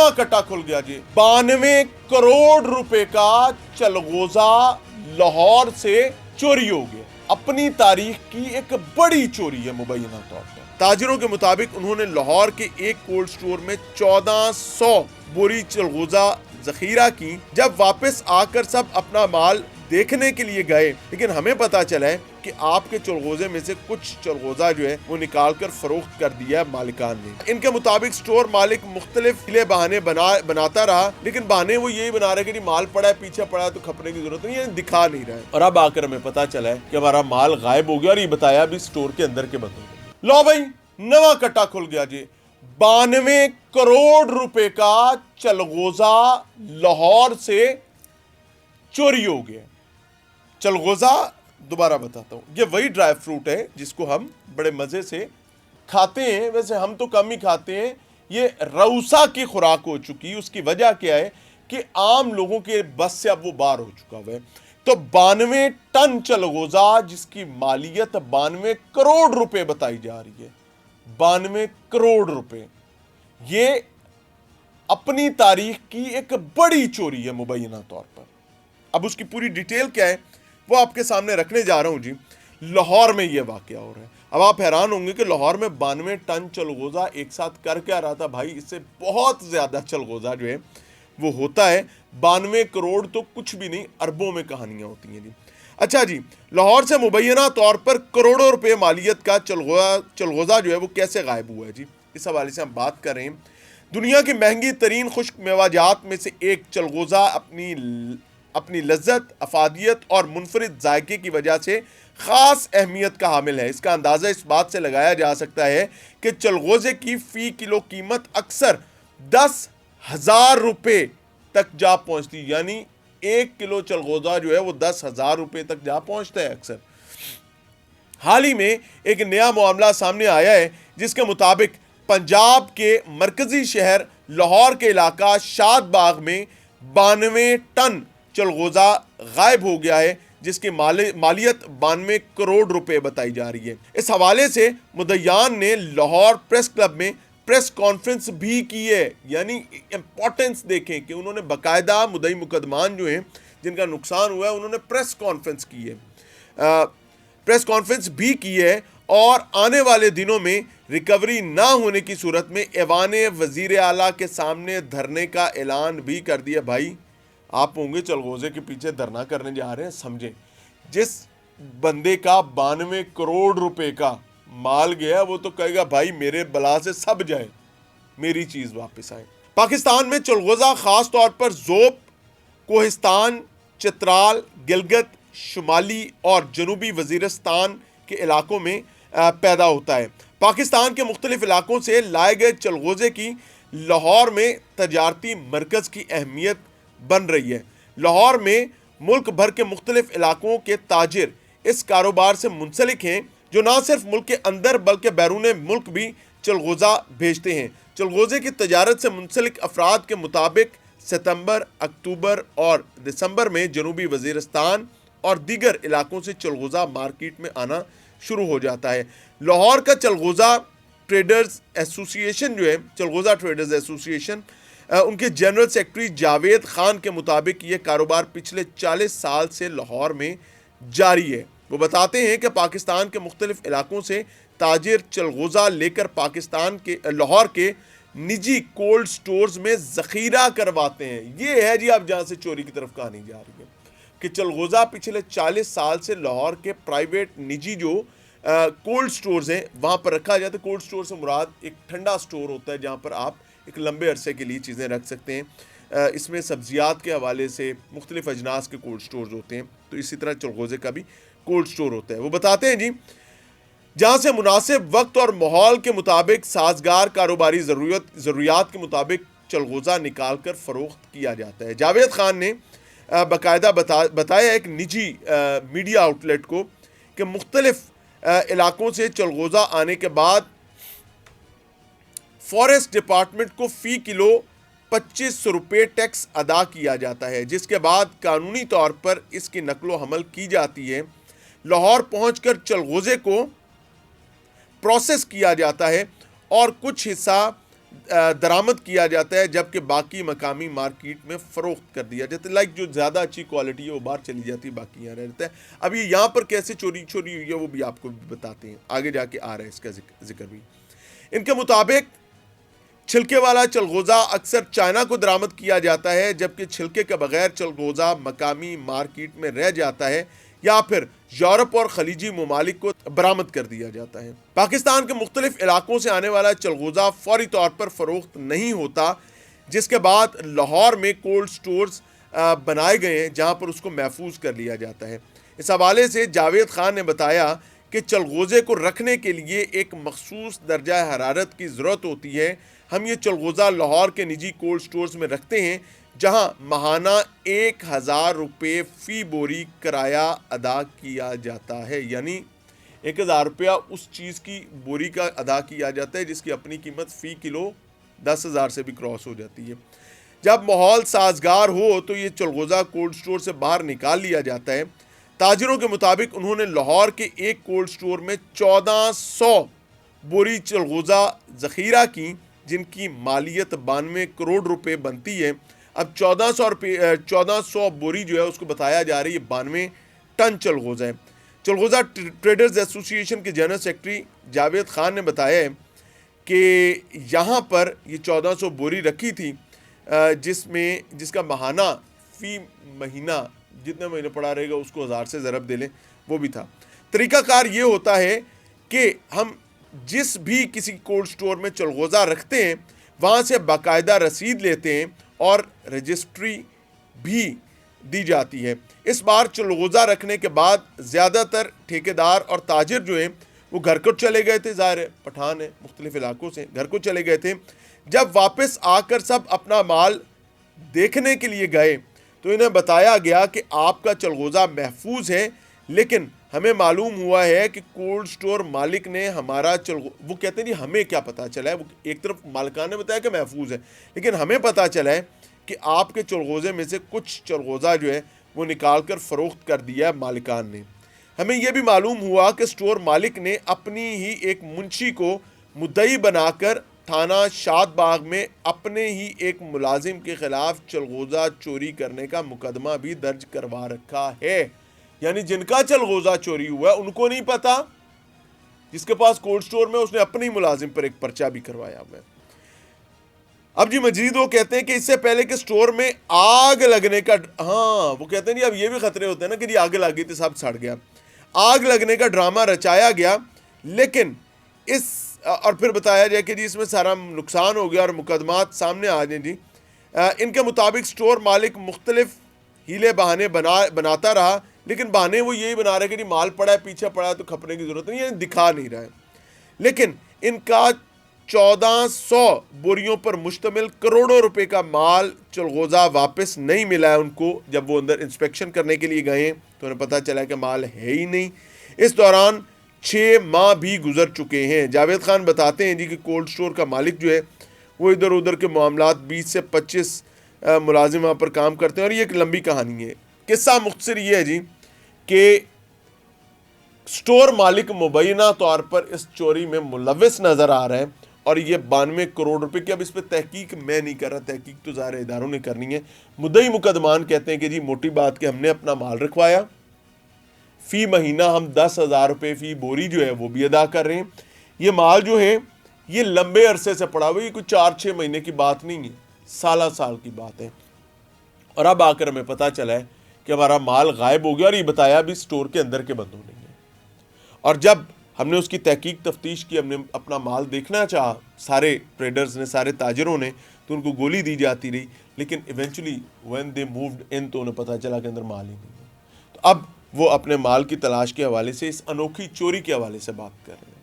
नवा कट्टा खुल गया जी। 92 करोड़ रुपए का चलगोजा लाहौर से चोरी हो गया। अपनी तारीख की एक बड़ी चोरी है मुबैना तौर पर। ताजिरों के मुताबिक उन्होंने लाहौर के एक कोल्ड स्टोर में 1400 बोरी चलगोजा जखीरा की। जब वापस आकर सब अपना माल देखने के लिए गए, लेकिन हमें पता चला है कि आपके चलगोजे में से कुछ चलगोजा जो है वो निकाल कर फरोख्त कर दिया है मालिकान ने। इनके मुताबिक स्टोर मालिक मुख्तलिफ बहाने बनाता रहा, लेकिन बहाने वो यही बना रहे कि माल पड़ा है, पीछे पड़ा है तो खपने की जरूरत नहीं है, दिखा नहीं रहा है। और अब आकर हमें पता चला है कि हमारा माल गायब हो गया और ये बताया अभी स्टोर के अंदर के बंदों ने। लो भाई, नवा कट्टा खुल गया जी। 92 करोड़ रुपए का चलगोजा लाहौर से चोरी हो गया। चलगोजा दोबारा बताता हूँ, ये वही ड्राई फ्रूट है जिसको हम बड़े मज़े से खाते हैं। वैसे हम तो कम ही खाते हैं, ये रऊसा की खुराक हो चुकी। उसकी वजह क्या है कि आम लोगों के बस से अब वो बाहर हो चुका हुआ है। तो 92 टन चलगोजा जिसकी मालियत 92 करोड़ रुपए बताई जा रही है। 92 करोड़ रुपए, ये अपनी तारीख की एक बड़ी चोरी है मुबैना तौर पर। अब उसकी पूरी डिटेल क्या है वो आपके सामने रखने जा रहा हूं जी। लाहौर में ये वाकया हो रहा है। अब आप हैरान होंगे कि लाहौर में 92 टन चलगोजा एक साथ कर क्या रहा था। भाई, इससे बहुत ज्यादा चलगोजा जो है वो होता है। 92 करोड़ तो कुछ भी नहीं, अरबों में कहानियां होती हैं जी। अच्छा जी, लाहौर से मुबैना तौर पर करोड़ों रुपए मालियत का चलगोजा जो है वो कैसे गायब हुआ है जी, इस हवाले से हम बात कर रहे हैं। दुनिया की महंगी तरीन खुश्क मेवाजात में से एक चलगोजा अपनी लज्जत, अफादियत और मुनफरिद जायके की वजह से ख़ास अहमियत का हामिल है। इसका अंदाज़ा इस बात से लगाया जा सकता है कि चलगोजे की फ़ी किलो कीमत अक्सर 10,000 रुपये तक जा पहुँचती, यानी 1 किलो चलगोजा जो है वो 10,000 रुपये तक जा पहुँचता है अक्सर। हाल ही में एक नया मामला सामने आया है जिसके मुताबिक पंजाब के मरकज़ी शहर लाहौर के इलाका शादबाग में 92 टन चलगोजा गायब हो गया है, जिसकी मालियत 92 करोड़ रुपए बताई जा रही है। इस हवाले से मुद्दईयान ने लाहौर प्रेस क्लब में प्रेस कॉन्फ्रेंस भी की है। यानी इंपॉर्टेंस देखें कि उन्होंने बाकायदा मुद्दई मुकदमान जो हैं जिनका नुकसान हुआ है उन्होंने प्रेस कॉन्फ्रेंस की है, और आने वाले दिनों में रिकवरी ना होने की सूरत में ऐवाने वजीर आला के सामने धरने का ऐलान भी कर दिया। भाई, आप होंगे चलगोजे के पीछे धरना करने जा रहे हैं, समझें जिस बंदे का 92 करोड़ रुपए का माल गया वो तो कहेगा भाई मेरे बला से सब जाए, मेरी चीज वापस आए। पाकिस्तान में चलगोजा खास तौर पर ज़ोब, कोहिस्तान, चित्राल, गिलगित, शुमाली और जनूबी वजीरिस्तान के इलाकों में पैदा होता है। पाकिस्तान के मुख्तलिफ इलाकों से लाए गए चलगोजे की लाहौर में तजारती मरकज़ की अहमियत बन रही है। लाहौर में मुल्क भर के मुख्तलिफ इलाकों के ताजिर इस कारोबार से मुंसलिक हैं, जो ना सिर्फ मुल्क के अंदर बल्कि बैरून मुल्क भी चलगोजा भेजते हैं। चलगोजे की तजारत से मुंसलिक अफराद के मुताबिक सितंबर, अक्टूबर और दिसंबर में जनूबी वजीरिस्तान और दीगर इलाकों से चलगोजा मार्केट में आना शुरू हो जाता है। लाहौर का चलगोजा ट्रेडर्स एसोसिएशन जो है, चलगोजा ट्रेडर्स एसोसिएशन, उनके जनरल सेक्रेटरी जावेद खान के मुताबिक ये कारोबार पिछले 40 साल से लाहौर में जारी है। वो बताते हैं कि पाकिस्तान के मुख्तलिफ इलाकों से ताजिर चलगोजा लेकर पाकिस्तान के लाहौर के निजी कोल्ड स्टोर्स में ज़ख़ीरा करवाते हैं। ये है जी अब जहाँ से चोरी की तरफ कहानी जा रही है कि चलगोजा पिछले 40 साल से लाहौर के प्राइवेट निजी जो कोल्ड स्टोर्स हैं वहाँ पर रखा जाता है। कोल्ड स्टोर से मुराद एक ठंडा स्टोर होता है जहाँ पर आप एक लंबे अरसे के लिए चीज़ें रख सकते हैं। इसमें सब्जियात के हवाले से मुख्तलिफ अजनास के कोल्ड स्टोर्स होते हैं, तो इसी तरह चलगोजे का भी कोल्ड स्टोर होता है। वो बताते हैं जी जहाँ से मुनासिब वक्त और माहौल के मुताबिक साजगार कारोबारी ज़रूरियात के मुताबिक चलगोजा निकाल कर फ़रोख्त किया जाता है। जावेद खान ने बाकायदा बताया एक निजी मीडिया आउटलेट को कि मुख्तलिफ इलाकों से चलगोजा आने के बाद फॉरेस्ट डिपार्टमेंट को फ़ी किलो 2500 रुपये टैक्स अदा किया जाता है, जिसके बाद कानूनी तौर पर इसकी नकलो हमल की जाती है। लाहौर पहुंचकर चलगोजे को प्रोसेस किया जाता है और कुछ हिस्सा درآمد کیا جاتا ہے، جبکہ باقی مقامی مارکیٹ میں فروخت کر دیا جاتا ہے. لائک جو زیادہ اچھی کوالٹی ہے وہ باہر چلی جاتی ہے، باقی یہاں رہ جاتا ہے. اب یہ یہاں پر کیسے چوری ہوئی ہے وہ بھی آپ کو بتاتے ہیں، آگے جا کے آ رہا ہے اس کا ذکر بھی. ان کے مطابق چھلکے والا چلغوزہ اکثر چائنا کو درآمد کیا جاتا ہے، جبکہ چھلکے کے بغیر چلغوزہ مقامی مارکیٹ میں رہ جاتا ہے یا پھر یورپ اور خلیجی ممالک کو برآمد کر دیا جاتا ہے. پاکستان کے مختلف علاقوں سے آنے والا چلغوزہ فوری طور پر فروخت نہیں ہوتا، جس کے بعد لاہور میں کولڈ سٹورز بنائے گئے ہیں جہاں پر اس کو محفوظ کر لیا جاتا ہے. اس حوالے سے جاوید خان نے بتایا کہ چلغوزے کو رکھنے کے لیے ایک مخصوص درجہ حرارت کی ضرورت ہوتی ہے. ہم یہ چلغوزہ لاہور کے نجی کولڈ سٹورز میں رکھتے ہیں جہاں ماہانہ 1000 روپے فی بوری کرایہ ادا کیا جاتا ہے. یعنی 1000 روپیہ اس چیز کی بوری کا ادا کیا جاتا ہے جس کی اپنی قیمت فی کلو 10,000 سے بھی کراس ہو جاتی ہے. جب ماحول سازگار ہو تو یہ چلغوزہ کولڈ سٹور سے باہر نکال لیا جاتا ہے. تاجروں کے مطابق انہوں نے لاہور کے ایک کولڈ سٹور میں 1400 بوری چلغوزہ ذخیرہ کی، جن کی مالیت 92 کروڑ روپے بنتی ہے. اب 1400 بوری جو ہے اس کو بتایا جا رہی ہے 92 ٹن چلغوزہ ہے. چلغوزہ ٹریڈرز ایسوسی ایشن کے جنرل سیکرٹری جاوید خان نے بتایا ہے کہ یہاں پر یہ 1400 بوری رکھی تھی، جس کا ماہانہ فی مہینہ جتنے مہینے پڑا رہے گا اس کو 1000 سے ضرب دے لیں، وہ بھی تھا. طریقہ کار یہ ہوتا ہے کہ ہم جس بھی کسی کولڈ سٹور میں چلغوزہ رکھتے ہیں وہاں سے باقاعدہ رسید لیتے ہیں اور رجسٹری بھی دی جاتی ہے. اس بار چلغوزہ رکھنے کے بعد زیادہ تر ٹھیکیدار اور تاجر جو ہیں وہ گھر کو چلے گئے تھے. ظاہر ہے پٹھان ہے، مختلف علاقوں سے گھر کو چلے گئے تھے. جب واپس آ کر سب اپنا مال دیکھنے کے لیے گئے تو انہیں بتایا گیا کہ آپ کا چلغوزہ محفوظ ہے، لیکن ہمیں معلوم ہوا ہے کہ کولڈ سٹور مالک نے ہمارا وہ کہتے ہیں جی ہمیں کیا پتا چلا ہے، وہ ایک طرف مالکان نے بتایا کہ محفوظ ہے، لیکن ہمیں پتا چلا ہے کہ آپ کے چلغوزے میں سے کچھ چلغوزہ جو ہے وہ نکال کر فروخت کر دیا ہے مالکان نے. ہمیں یہ بھی معلوم ہوا کہ سٹور مالک نے اپنی ہی ایک منشی کو مدعی بنا کر تھانہ شاد باغ میں اپنے ہی ایک ملازم کے خلاف چلغوزہ چوری کرنے کا مقدمہ بھی درج کروا رکھا ہے. یعنی جن کا چلغوزہ چوری ہوا ہے ان کو نہیں پتا، جس کے پاس کولڈ سٹور میں اس نے اپنی ملازم پر ایک پرچہ بھی کروایا ہوا ہے. اب جی مزید وہ کہتے ہیں کہ اس سے پہلے کہ سٹور میں آگ لگنے کا وہ کہتے ہیں جی اب یہ بھی خطرے ہوتے ہیں نا کہ جی آگ لگی تھی سب سڑ گیا، آگ لگنے کا ڈرامہ رچایا گیا، لیکن اور پھر بتایا جائے کہ جی اس میں سارا نقصان ہو گیا اور مقدمات سامنے آ جائیں. جی ان کے مطابق سٹور مالک مختلف ہیلے بہانے بناتا رہا، لیکن بہانے وہ یہی بنا رہے کہ جی مال پڑا ہے، پیچھے پڑا ہے تو کھپنے کی ضرورت نہیں، یعنی دکھا نہیں رہا ہے. لیکن ان کا 1400 بوریوں پر مشتمل کروڑوں روپے کا مال چلغوزہ واپس نہیں ملا ہے ان کو. جب وہ اندر انسپیکشن کرنے کے لیے گئے تو انہیں پتہ چلا کہ مال ہے ہی نہیں. اس دوران 6 ماہ بھی گزر چکے ہیں. جاوید خان بتاتے ہیں جی کہ کولڈ سٹور کا مالک جو ہے وہ ادھر ادھر کے معاملات 20 سے 25 ملازم وہاں پر کام کرتے ہیں، اور یہ ایک لمبی کہانی ہے. قصہ مختصر یہ ہے جی کہ سٹور مالک مبینہ طور پر اس چوری میں ملوث نظر آ رہا ہے، اور یہ 92 کروڑ روپے کی. اب اس پہ تحقیق میں نہیں کر رہا، تحقیق تو ظاہر اداروں نے کرنی ہے. مدعی مقدمان کہتے ہیں کہ جی موٹی بات کہ ہم نے اپنا مال رکھوایا، فی مہینہ ہم 10,000 روپے فی بوری جو ہے وہ بھی ادا کر رہے ہیں. یہ مال جو ہے یہ لمبے عرصے سے پڑا ہوا، یہ کوئی 4-6 مہینے کی بات نہیں ہے، سالہ سال کی بات ہے. اور اب آ کر ہمیں پتہ چلا ہے کہ ہمارا مال غائب ہو گیا، اور یہ بتایا بھی سٹور کے اندر کے بندوں نے. اور جب ہم نے اس کی تحقیق تفتیش کی، ہم نے اپنا مال دیکھنا چاہا، سارے ٹریڈرز نے، سارے تاجروں نے، تو ان کو گولی دی جاتی رہی. لیکن ایونچولی وین دے مووڈ ان تو انہیں پتہ چلا کہ اندر مال ہی نہیں ہے. تو اب وہ اپنے مال کی تلاش کے حوالے سے اس انوکھی چوری کے حوالے سے بات کر رہے ہیں.